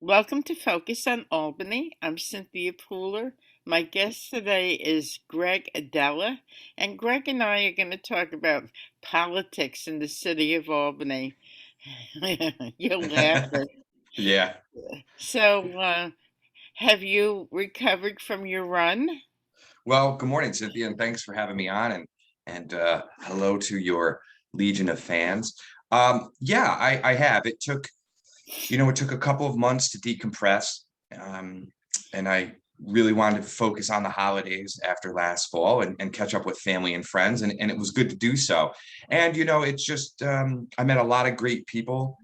Welcome to Focus on Albany. I'm Cynthia Pooler. My guest today is Greg Aidala, and Greg and I are going to talk about politics in the city of Albany. You'll laugh. Yeah. So, have you recovered from your run? Well, good morning, Cynthia, and thanks for having me on and hello to your legion of fans. Yeah, I have. It took a couple of months to decompress. Um, and I really wanted to focus on the holidays after last fall and catch up with family and friends, and it was good to do so. And it's just I met a lot of great people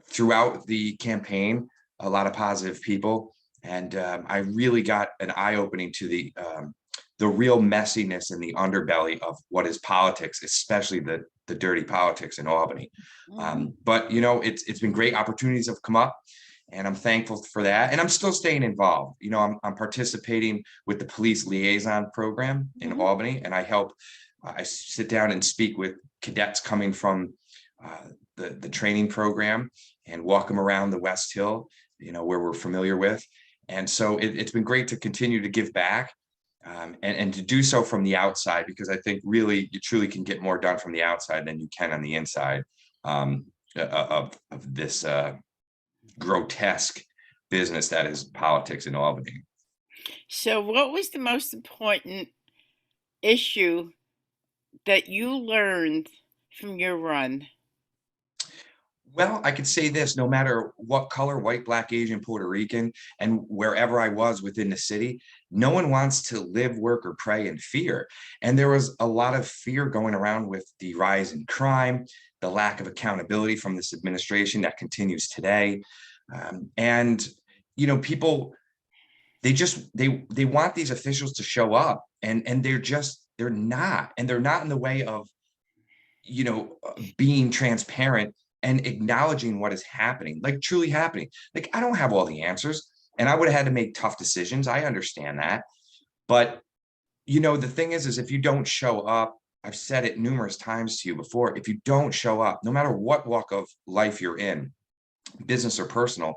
throughout the campaign, a lot of positive people, and I really got an eye opening to the real messiness and the underbelly of what is politics, especially the dirty politics in Albany. Mhm. But it's been great. Opportunities have come up, and I'm thankful for that. And I'm still staying involved. I'm participating with the police liaison program in Mhm. Albany, and I help. I sit down and speak with cadets coming from the training program and walk them around the West Hill, where we're familiar with. And so it's been great to continue to give back, and to do so from the outside, because I think really you truly can get more done from the outside than you can on the inside, um, of this grotesque business that is politics in Albany. So, what was the most important issue that you learned from your run? Well, I could say this: no matter what color, white, black, Asian, Puerto Rican, and wherever I was within the city, no one wants to live, work, or pray in fear. And there was a lot of fear going around with the rise in crime, the lack of accountability from this administration that continues today. And people, they want these officials to show up, and they're not in the way of being transparent and acknowledging what is happening, like truly happening. Like, I don't have all the answers, and I would have had to make tough decisions. I understand that. But the thing is if you don't show up, I've said it numerous times to you before, if you don't show up, no matter what walk of life you're in, business or personal,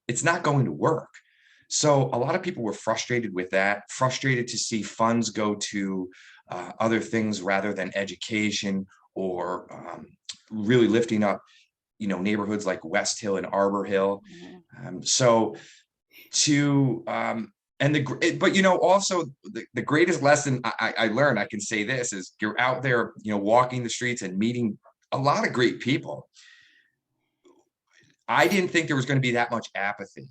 it's not going to work. So a lot of people were frustrated with that, frustrated to see funds go to other things rather than education, or really lifting up, neighborhoods like West Hill and Arbor Hill. Mhm. So to and but also the greatest lesson I learned, I can say this, is you're out there, walking the streets and meeting a lot of great people. I didn't think there was going to be that much apathy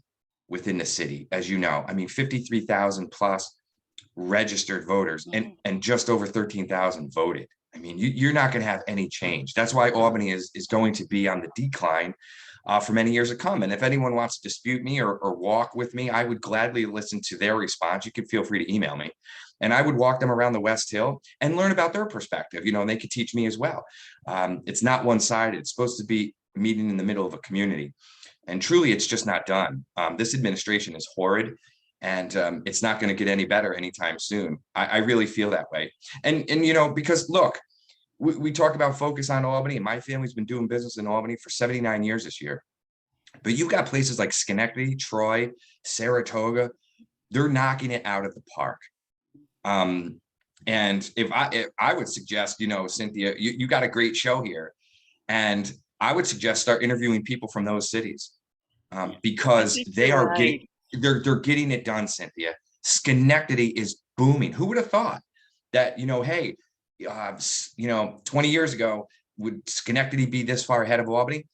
within the city. As you know, I mean, 53,000 plus registered voters, and Mhm. just over 13,000 voted. I mean, you're not going to have any change. That's why Albany is going to be on the decline for many years to come. And if anyone wants to dispute me or walk with me, I would gladly listen to their response. You can feel free to email me, and I would walk them around the West Hill and learn about their perspective. And they could teach me as well. It's not one sided. It's supposed to be meeting in the middle of a community, and truly, it's just not done. This administration is horrid, and it's not going to get any better anytime soon. I really feel that way. And because look, we talk about focus on Albany, and my family's been doing business in Albany for 79 years this year. But you've got places like Schenectady, Troy, Saratoga. They're knocking it out of the park. Um, and if I would suggest, Cynthia, you got a great show here, and I would suggest start interviewing people from those cities, I because think they you're are getting right. they're getting it done, Cynthia. Schenectady is booming. Who would have thought that, hey, 20 years ago, would Schenectady be this far ahead of Albany?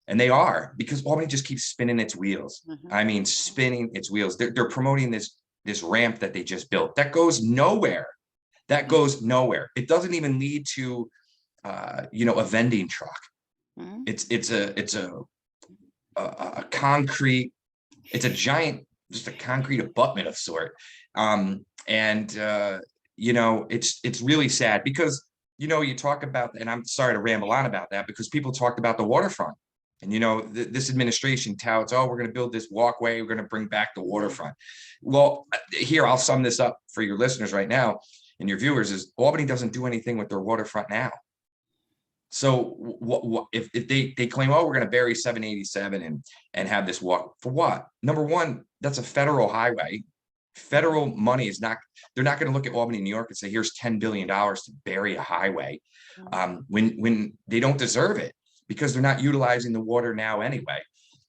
And they are, because Albany just keeps spinning its wheels. Mhm. I mean, spinning its wheels. They're promoting this ramp that they just built that goes nowhere. That goes nowhere. It doesn't even lead to a vending truck. Mhm. It's a concrete, it's a giant, just a concrete abutment of sort. And it's really sad, because you talk about, and I'm sorry to ramble on about that, because people talked about the waterfront. And this administration touts, oh, we're going to build this walkway, we're going to bring back the Mhm. waterfront. Well, here, I'll sum this up for your listeners right now and your viewers: is Albany doesn't do anything with their waterfront now. So what if they claim, oh, we're going to bury 787 and have this walk for what? Number one, that's a federal highway. Federal money is not, they're not going to look at Albany, New York and say, here's $10 billion to bury a highway, when they don't deserve it because they're not utilizing the water now anyway.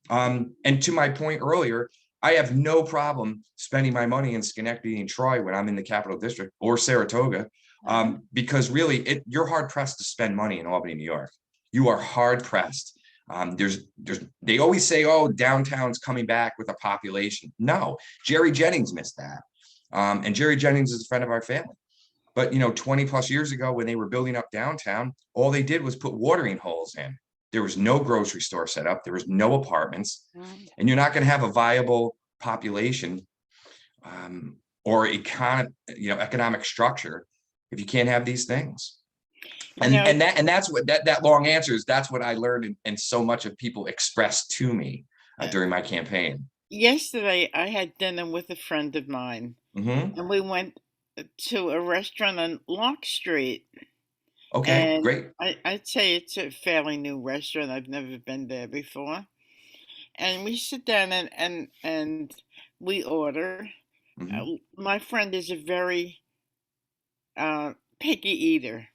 And to my point earlier, I have no problem spending my money in Schenectady and Troy when I'm in the Capital District or Saratoga, because really you're hard pressed to spend money in Albany, New York. You are hard pressed. They always say, oh, downtown's coming back with a population. No, Jerry Jennings missed that. And Jerry Jennings is a friend of our family. But 20 plus years ago, when they were building up downtown, all they did was put watering holes in. There was no grocery store set up. There was no apartments, and you're not going to have a viable population, or economic structure if you can't have these things. That's what that long answer is. That's what I learned, and so much of people expressed to me during my campaign. Yesterday, I had dinner with a friend of mine, Mm-hmm. and we went to a restaurant on Lock Street. Okay, And great. I'd say it's a fairly new restaurant. I've never been there before. And we sit down and we order. Mm-hmm. My friend is a very picky eater. Okay,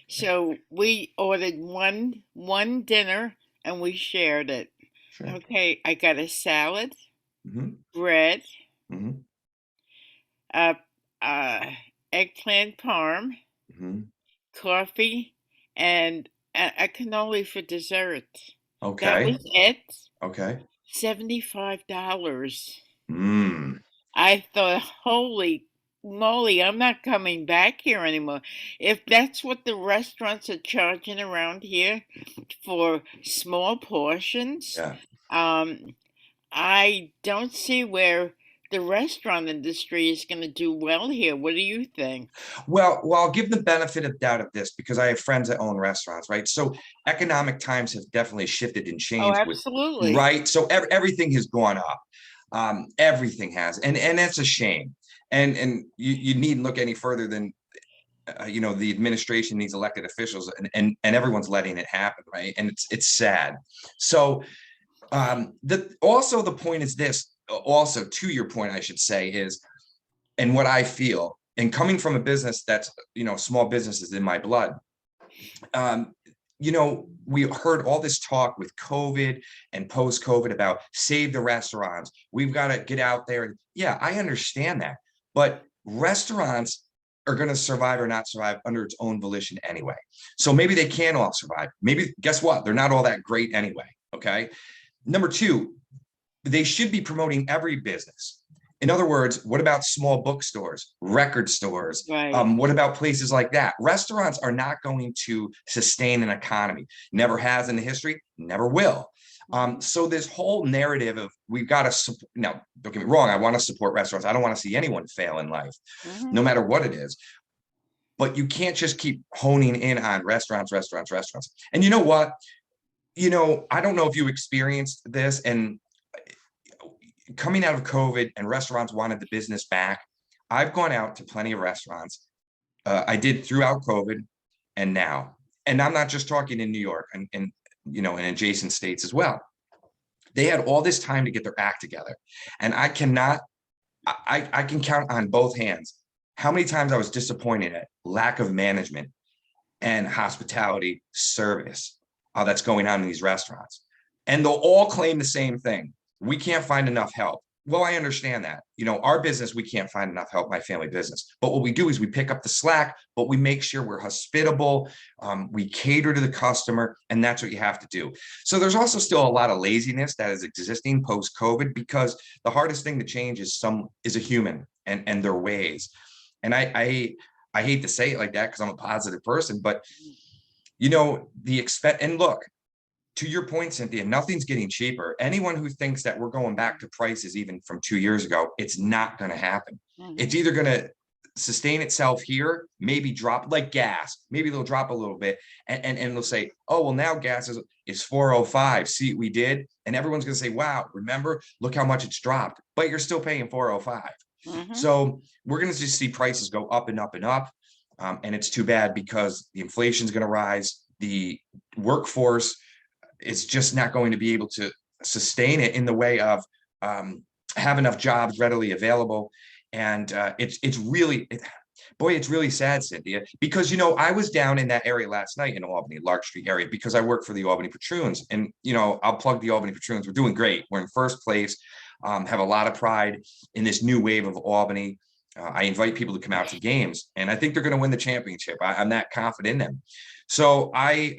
So we ordered one dinner and we shared it. sure. Okay, I got a salad, Mm-hmm. bread, Mm-hmm. uh, uh, eggplant parm, Mm-hmm. coffee, and a cannoli for dessert. That was Okay. it. Okay. $75. Mm. I thought, holy moly, I'm not coming back here anymore. If that's what the restaurants are charging around here for small portions, Yeah. um, I don't see where the restaurant industry is going to do well here. What do you think? Well, I'll give the benefit of doubt of this because I have friends that own restaurants, right? So economic times have definitely shifted and Oh, changed with, absolutely. right? So everything has gone up. Everything has, and that's a shame. And you needn't look any further than the administration, these elected officials, and everyone's letting it happen, right? And it's sad. So the point is this. Also, to your point, I should say is, and what I feel, and coming from a business that's, small businesses in my blood, um, we heard all this talk with COVID and post COVID about save the restaurants. We've got to get out there. Yeah, I understand that. But restaurants are going to survive or not survive under its own volition anyway. So maybe they can all survive. Maybe, guess what? They're not all that great anyway. Okay. Number two, they should be promoting every business. In other words, what about small bookstores, record stores? Right. What about places like that? Restaurants are not going to sustain an economy. Never has in the history, never will. Mhm. So this whole narrative of we've got to support, now, don't get me wrong, I want to support restaurants. I don't want to see anyone fail in life, no Mhm. matter what it is. But you can't just keep honing in on restaurants, restaurants, restaurants. And you know what? I don't know if you experienced this, and coming out of COVID and restaurants wanted the business back. I've gone out to plenty of restaurants. I did throughout COVID and now, and I'm not just talking in New York and in adjacent states as well. They had all this time to get their act together, and I cannot. I can count on both hands how many times I was disappointed at lack of management and hospitality service that's going on in these restaurants. And they'll all claim the same thing. We can't find enough help. Well, I understand that. Our business, we can't find enough help, my family business. But what we do is we pick up the slack, but we make sure we're hospitable. We cater to the customer, and that's what you have to do. So there's also still a lot of laziness that is existing post-COVID, because the hardest thing to change is a human and their ways. And I hate to say it like that because I'm a positive person, but and look, to your point, Cynthia, nothing's getting cheaper. Anyone who thinks that we're going back to prices even from 2 years ago, it's not going to happen. It's Mhm. either going to sustain itself here, maybe drop like gas. Maybe they'll drop a little bit, and they'll say, oh, well, now gas is 405. See what we did? And everyone's going to say, wow, remember, look how much it's dropped, but you're still paying 405. Mhm. So we're going to just see prices go up and up and up. And it's too bad because the inflation is going to rise. the workforce is just not going to be able to sustain it in the way of have enough jobs readily available. And it's really, boy, it's really sad, Cynthia, because, I was down in that area last night in Albany, Lark Street area, because I work for the Albany Patroons. And, I'll plug the Albany Patroons. We're doing great. We're in first place, have a lot of pride in this new wave of Albany. I invite people to come out to games, and I think they're going to win the championship. I'm that confident in them. So I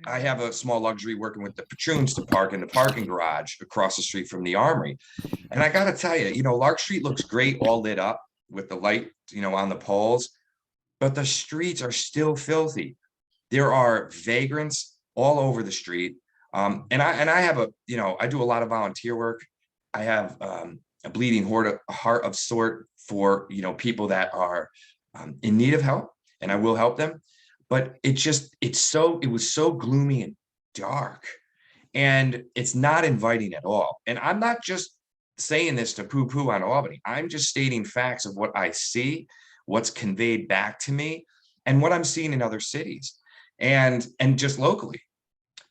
have a small luxury working with the patroons to park in the parking garage across the street from the Armory. And I got to tell you, Lark Street looks great, all lit up with the light, on the poles, but the streets are still filthy. There are vagrants all over the street. And I have I do a lot of volunteer work. I have a bleeding heart of sort for, people that are in need of help, and I will help them. But it was so gloomy and dark, and it's not inviting at all. And I'm not just saying this to poo-poo on Albany. I'm just stating facts of what I see, what's conveyed back to me, and what I'm seeing in other cities and just locally.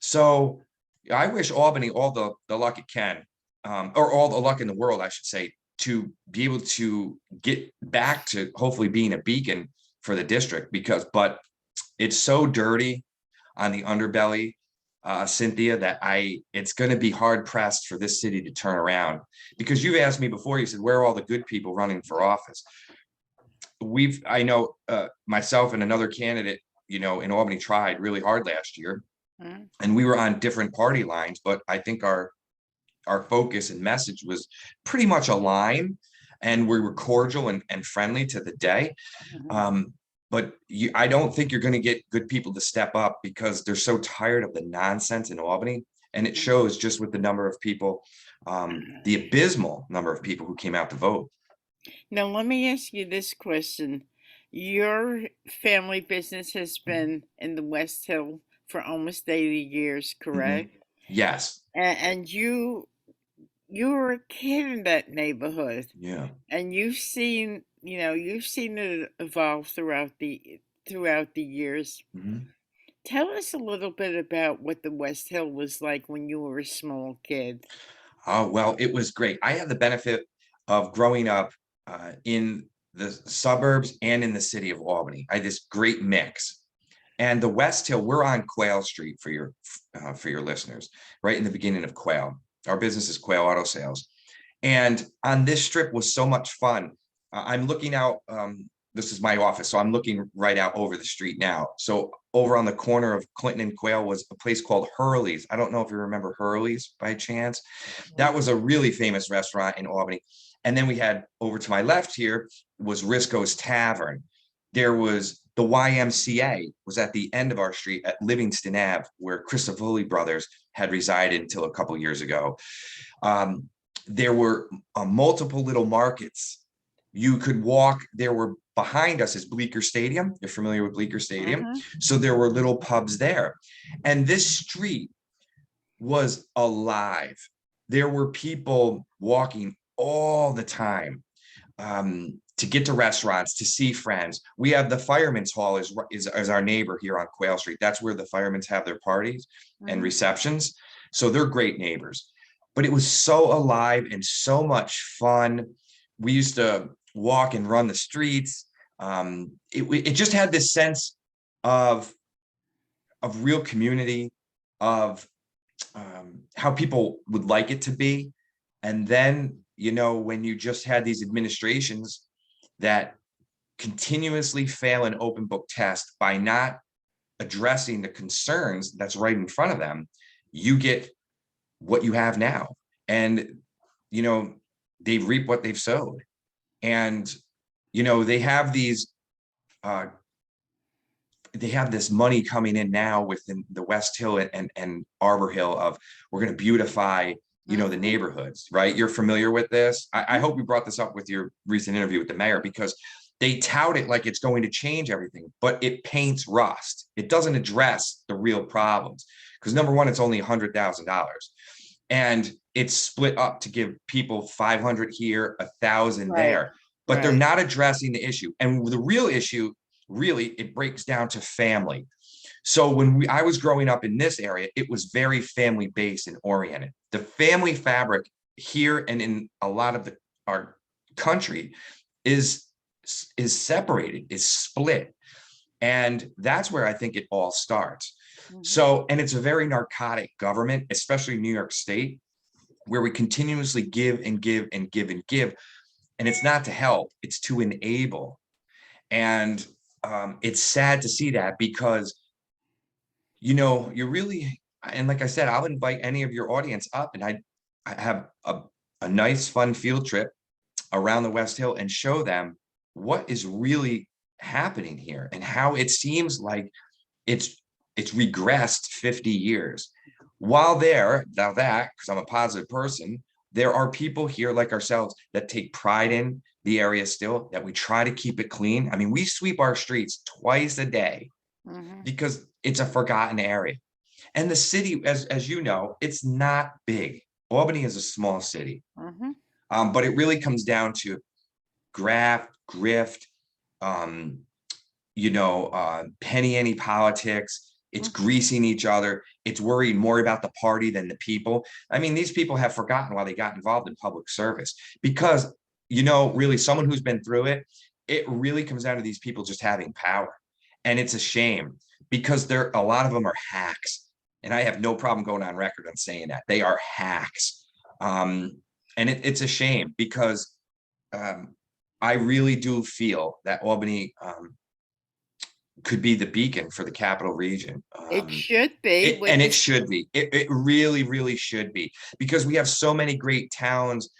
So I wish Albany all the luck it can, or all the luck in the world, I should say, to be able to get back to hopefully being a beacon for the district, but it's so dirty on the underbelly, Cynthia, that it's going to be hard pressed for this city to turn around. Because you've asked me before, you said, where are all the good people running for office? I know myself and another candidate, in Albany tried really hard last year, and we were on different party lines, but I think our focus and message was pretty much aligned, and we were cordial and friendly to the day. But I don't think you're going to get good people to step up, because they're so tired of the nonsense in Albany. And it shows just with the number of people, the abysmal number of people who came out to vote. Now, let me ask you this question. Your family business has been in the West Hill for almost 80 years, Mhm. correct? Yes. And you were a kid in that neighborhood, Yeah. and you've seen it evolve throughout the years. Mhm. Tell us a little bit about what the West Hill was like when you were a small kid. Oh, well, it was great. I had the benefit of growing up in the suburbs and in the city of Albany. I had this great mix. And the West Hill, we're on Quail Street for your listeners, right in the beginning of Quail. Our business is Quail Auto Sales. And on this strip was so much fun. I'm looking out. This is my office, so I'm looking right out over the street now. So over on the corner of Clinton and Quail was a place called Hurley's. I don't know if you remember Hurley's by chance. That was a really famous restaurant in Albany. And then we had, over to my left here, was Risco's Tavern. There was the YMCA was at the end of our street at Livingston Ave, where Christopoli brothers had resided until a couple years ago. There were multiple little markets. You could walk. There were, behind us is Bleecker Stadium. You're familiar with Bleecker Stadium. Mm-hmm. So there were little pubs there. And this street was alive. There were people walking all the time to get to restaurants, to see friends. We have the Fireman's Hall is our neighbor here on Quail Street. That's where the firemen's have their parties and receptions. So they're great neighbors. But it was so alive and so much fun. We used to walk and run the streets. It just had this sense of real community, of how people would like it to be. And then, when you just had these administrations that continuously fail an open book test by not addressing the concerns that's right in front of them, you get what you have now. And, they reap what they've sowed. And, they have these, they have this money coming in now within the West Hill and Arbor Hill of, we're going to beautify, the neighborhoods, right? You're familiar with this. I hope you brought this up with your recent interview with the mayor, because they tout it like it's going to change everything, but it paints rust. It doesn't address the real problems. Because number one, it's only $100,000. And it's split up to give people 500 here, 1,000 Right, there, but they're right. not addressing the issue. And the real issue, really, it breaks down to family. So when I was growing up in this area, it was very family based and oriented. The family fabric here and in a lot of our country is separated, is split. And that's where I think it all starts. Mhm. So, and it's a very narcotic government, especially New York State, where we continuously give and give and give and give. And it's not to help, it's to enable. And it's sad to see that because, you're really, and like I said, I'll invite any of your audience up and I have a nice, fun field trip around the West Hill and show them what is really happening here and how it seems like it's it's regressed 50 years. While there, now that, because I'm a positive person, there are people here like ourselves that take pride in the area still, that we try to keep it clean. I mean, we sweep our streets twice a day Mhm. because it's a forgotten area. And the city, as you know, it's not big. Albany is a small city, Mhm. but it really comes down to graft, grift, um, penny ante politics. It's Mhm. greasing each other. It's worrying more about the party than the people. I mean, these people have forgotten why they got involved in public service because, really someone who's been through it, it really comes down to these people just having power. And it's a shame because a lot of them are hacks. And I have no problem going on record on saying that they are hacks. And it's a shame because um, I really do feel that Albany could be the beacon for the capital region. It should be with And it this. should be. It really, really should be because we have so many great towns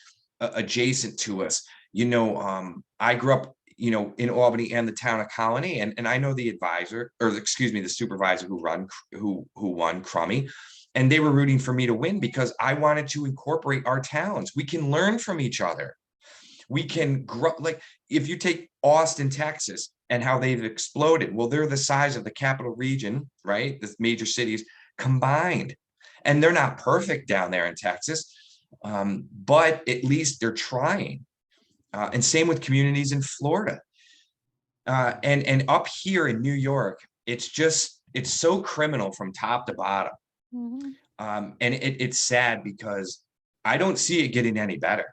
adjacent to us. I grew up, in Albany and the town of Colony, and I know the advisor, or excuse me, the supervisor who won Crummy, and they were rooting for me to win because I wanted to incorporate our towns. We can learn from each other. We can grow, like if you take Austin, Texas, and how they've exploded. Well, they're the size of the capital region, right? The major cities combined. And they're not perfect down there in Texas, but at least they're trying. And same with communities in Florida. And up here in New York, it's so criminal from top to bottom. Mhm. And it's sad because I don't see it getting any better.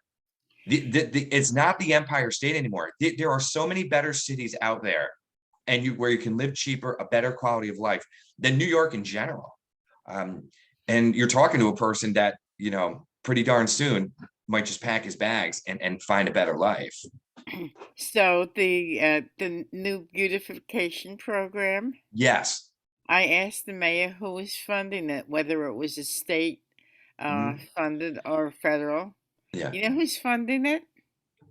It's not the Empire State anymore. There are so many better cities out there, and where you can live cheaper, a better quality of life than New York in general. Um, and you're talking to a person that pretty darn soon might just pack his bags and find a better life. So the new beautification program, Yes. I asked the mayor who was funding it, whether it was a state Mhm. funded or federal. Yeah. You know who's funding it?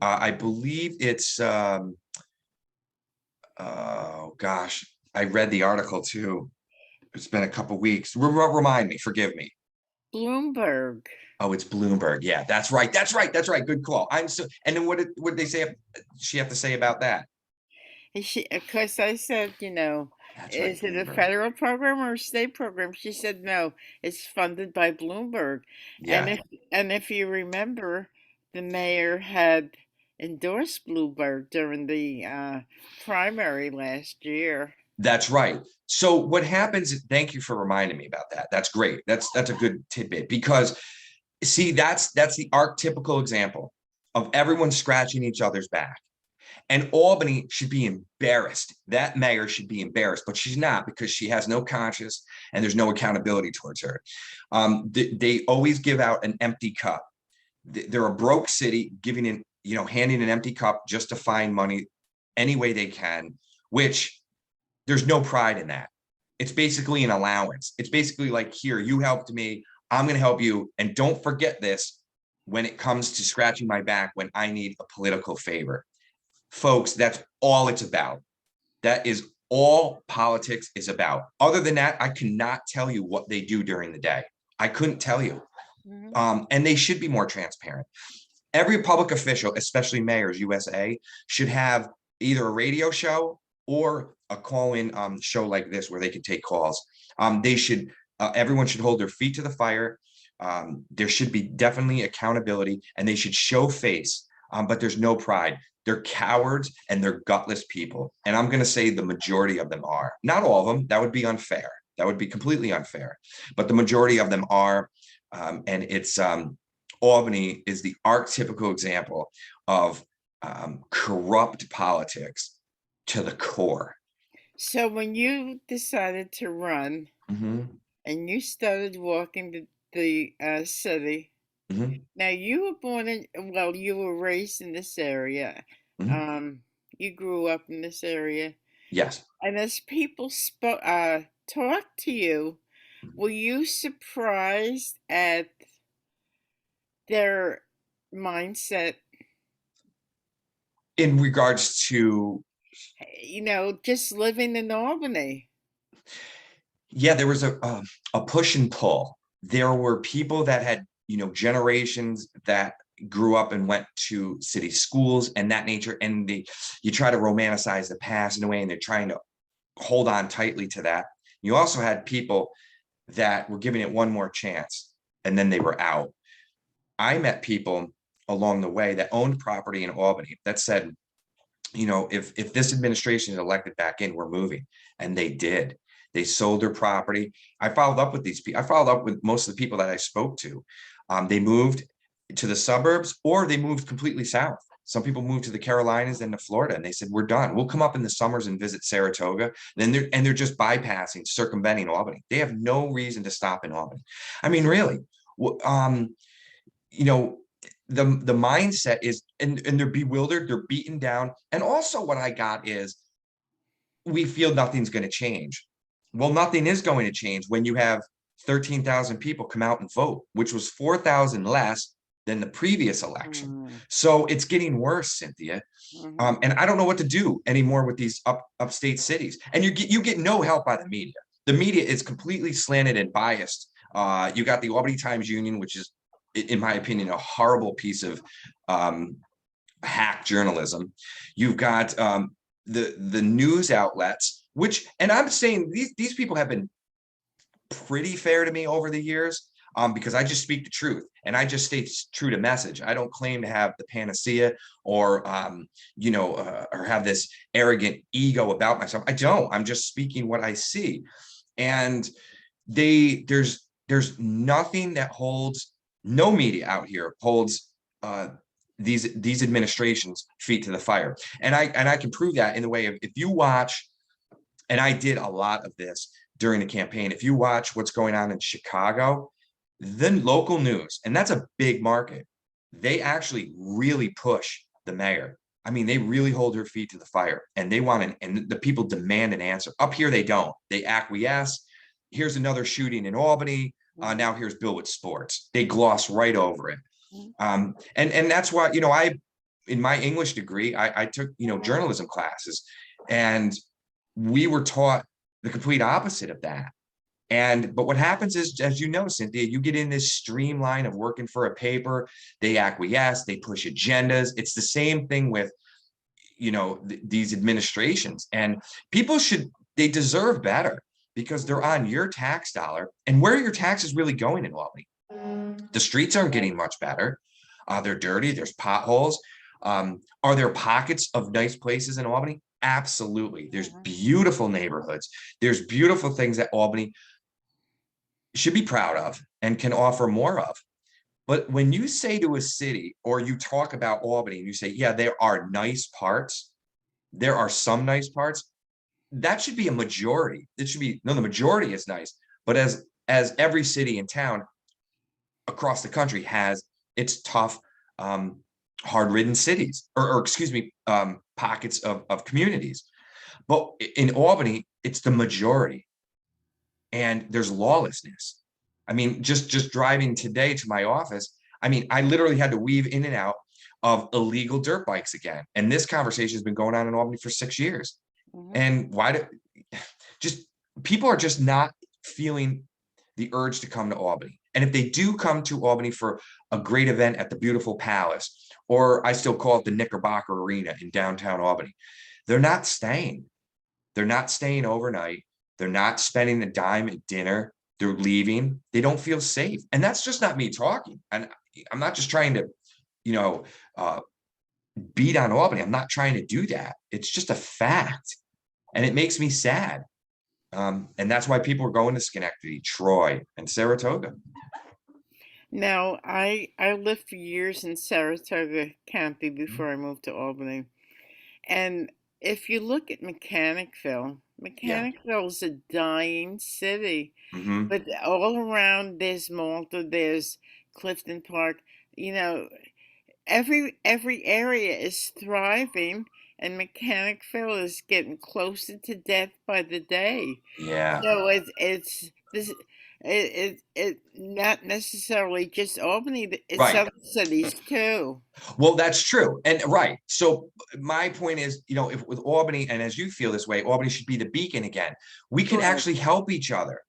I believe it's. Oh gosh, I read the article too. It's been a couple weeks. Remind me. Forgive me. Bloomberg. Oh, it's Bloomberg. Yeah, that's right. That's right. That's right. Good call. I'm so. And then what did they say? She have to say about that? Of course, I said, That's right, is it a Bloomberg. federal program or a state program? She said, no, it's funded by Bloomberg. And Yeah, if you remember, the mayor had endorsed Bloomberg during the primary last year. that's right. So what happens? Thank you for reminding me about that. That's great. That's a good tidbit because see, that's the archetypical example of everyone scratching each other's back. And Albany should be embarrassed. That mayor should be embarrassed, but she's not because she has no conscience and there's no accountability towards her. They always give out an empty cup. They're a broke city giving in, handing an empty cup just to find money any way they can, which there's no pride in that. It's basically an allowance. It's basically like, here, you helped me. I'm going to help you. And don't forget this when it comes to scratching my back when I need a political favor. Folks, that's all it's about. That is all politics is about. Other than that, I cannot tell you what they do during the day. I couldn't tell you. Mhm. And they should be more transparent. Every public official, especially mayors, USA, should have either a radio show or a call-in show like this where they can take calls. Everyone should hold their feet to the fire. There should be definitely accountability, and they should show face. But there's no pride. They're cowards and they're gutless people. And I'm going to say the majority of them are. Not all of them. That would be unfair. That would be completely unfair. But the majority of them are, and it's Albany is the archetypical example of corrupt politics to the core. So when you decided to run Mhm, and you started walking the city, mhm, now you were born in, well, you were raised in this area. mhm. Um, you grew up in this area. Yes. And as people talked to you, were you surprised at their mindset? In regards to, Just living in Albany. yeah, there was a push and pull. There were people that had, generations that grew up and went to city schools and that nature, and you try to romanticize the past in a way, and they're trying to hold on tightly to that. You also had people that were giving it one more chance, and then they were out. I met people along the way that owned property in Albany that said, if this administration is elected back in, we're moving. And they did. They sold their property. I followed up with these people. I followed up with most of the people that I spoke to. They moved to the suburbs, or they moved completely south. Some people moved to the Carolinas and to Florida, and they said, we're done. We'll come up in the summers and visit Saratoga. They're just bypassing, circumventing Albany. They have no reason to stop in Albany. I mean, really. You know, the mindset is, and they're bewildered, they're beaten down. And also what I got is, we feel nothing's going to change. Well, nothing is going to change when you have 13,000 people come out and vote, which was 4,000 less than the previous election. Mm, So it's getting worse, Cynthia. mhm, And I don't know what to do anymore with these upstate cities. And you get no help by the media. The media is completely slanted and biased. You got the Albany Times Union, which is, in my opinion, a horrible piece of um, hack journalism. You've got the news outlets, which, and I'm saying these people have been pretty fair to me over the years, because I just speak the truth and I just stay true to message. I don't claim to have the panacea, or or have this arrogant ego about myself. I don't. I'm just speaking what I see. And there's nothing that holds, no media out here holds these administrations feet to the fire. And I can prove that in the way of, if you watch, and I did a lot of this during the campaign, if you watch what's going on in Chicago, then local news, and that's a big market, they actually really push the mayor. I mean, they really hold her feet to the fire, and they want and the people demand an answer. Up here, they don't. They acquiesce. Here's another shooting in Albany. mhm, Now here's Bill with sports. They gloss right over it. mhm, And that's why, in my English degree, I took, journalism classes, and we were taught the complete opposite of that. But what happens is, as you know, Cynthia, you get in this streamline of working for a paper, they acquiesce, they push agendas. It's the same thing with, these administrations, and they deserve better, because they're on your tax dollar. And where are your taxes really going in Albany? The streets aren't getting much better. They're dirty. There's potholes. Are there pockets of nice places in Albany? Absolutely. There's mhm. beautiful neighborhoods. There's beautiful things that Albany should be proud of and can offer more of. But when you say to a city, or you talk about Albany and you say, yeah, there are nice parts, there are some nice parts, that should be a majority. It should be, no, the majority is nice. But as every city and town across the country has its tough, hard-ridden cities, or excuse me, pockets of communities. But in Albany, it's the majority, and there's lawlessness. I mean, just driving today to my office, I mean, I literally had to weave in and out of illegal dirt bikes again. And this conversation has been going on in Albany for 6 years. Mhm. And why do just people are just not feeling the urge to come to Albany. And if they do come to Albany for a great event at the beautiful Palace, or I still call it the Knickerbocker Arena in downtown Albany, they're not staying. They're not staying overnight. They're not spending a dime at dinner. They're leaving. They don't feel safe. And that's just not me talking. And I'm not just trying to, you know, uh, beat on Albany. I'm not trying to do that. It's just a fact. And it makes me sad. And that's why people are going to Schenectady, Troy, and Saratoga. Now, I lived for years in Saratoga County Mhm. before I moved to Albany. And if you look at Yeah. Mechanicsville is a dying city. Hmm. But all around there's Malta, there's Clifton Park. You know, every area is thriving, and Mechanicsville is getting closer to death by the day. Yeah. So it's this it not necessarily just Albany, it's Right. other cities too. Well, that's true. And right. So my point is, if with Albany, and as you feel this way, Albany should be the beacon again. We can Correct. actually help each other.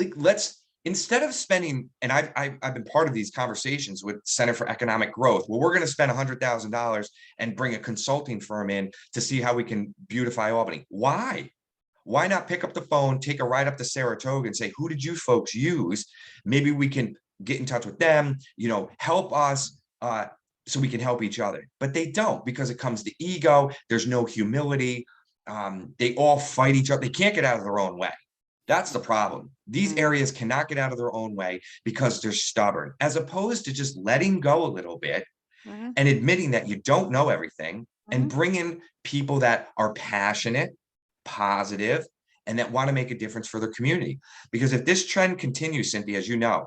Like, let's instead of spending, and I've been part of these conversations with Center for Economic Growth. Well, we're going to spend $100,000 and bring a consulting firm in to see how we can beautify Albany. Why? Why not pick up the phone, take a ride up to Saratoga and say, who did you folks use? Maybe we can get in touch with them, help us so we can help each other. But they don't, because it comes to ego. There's no humility. They all fight each other. They can't get out of their own way. That's the problem. These Mm-hmm. areas cannot get out of their own way because they're stubborn, as opposed to just letting go a little bit Mm-hmm. and admitting that you don't know everything, and Mm-hmm. bring in people that are passionate, positive, and that want to make a difference for their community. Because if this trend continues, Cynthia, as you know,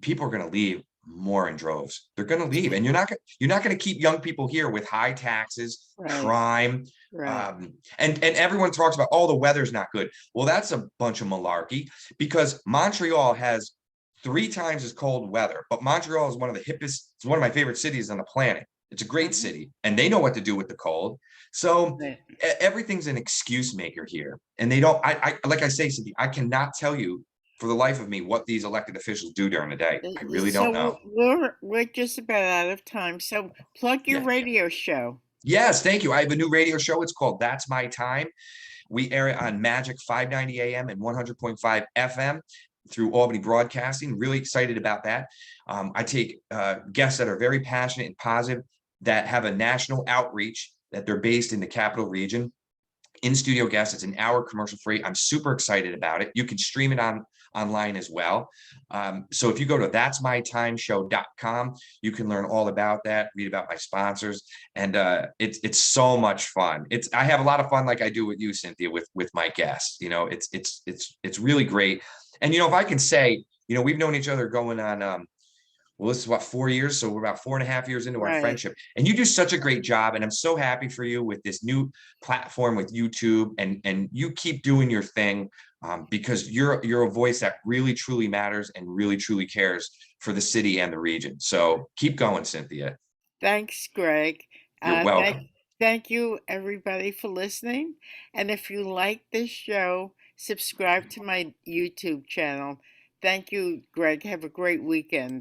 people are going to leave more in droves. They're going to leave, and you're not going to keep young people here with high taxes, Right, crime, right. and everyone talks about, oh, the weather's not good. Well, that's a bunch of malarkey, because Montreal has 3 times as cold weather, but Montreal is one of the hippest. It's one of my favorite cities on the planet. It's a great Mm-hmm. city, and they know what to do with the cold. So Right. everything's an excuse maker here, and they don't. I like I say, Cynthia, I cannot tell you for the life of me what these elected officials do during the day. I really don't So know. we're just about out of time. So plug your Yeah. radio show. Yes, thank you. I have a new radio show. It's called That's My Time. We air it on Magic 590 AM and 100.5 FM through Albany Broadcasting. Really excited about that. I take guests that are very passionate and positive, that have a national outreach, that they're based in the capital region. In studio guests. It's an hour commercial free. I'm super excited about it. You can stream it online as well. So if you go to that'smytimeshow.com, you can learn all about that, read about my sponsors, and it's so much fun. I have a lot of fun, like I do with you, Cynthia, with my guests. It's really great. And if I can say, we've known each other going on well, this is what, 4 years. So we're about 4.5 years into our Right. friendship. And you do such a great job. And I'm so happy for you with this new platform with YouTube. And you keep doing your thing, because you're a voice that really truly matters and really truly cares for the city and the region. So keep going, Cynthia. Thanks, Greg. You're Uh, thank welcome. thank you everybody for listening. And if you like this show, subscribe to my YouTube channel. Thank you, Greg. Have a great weekend.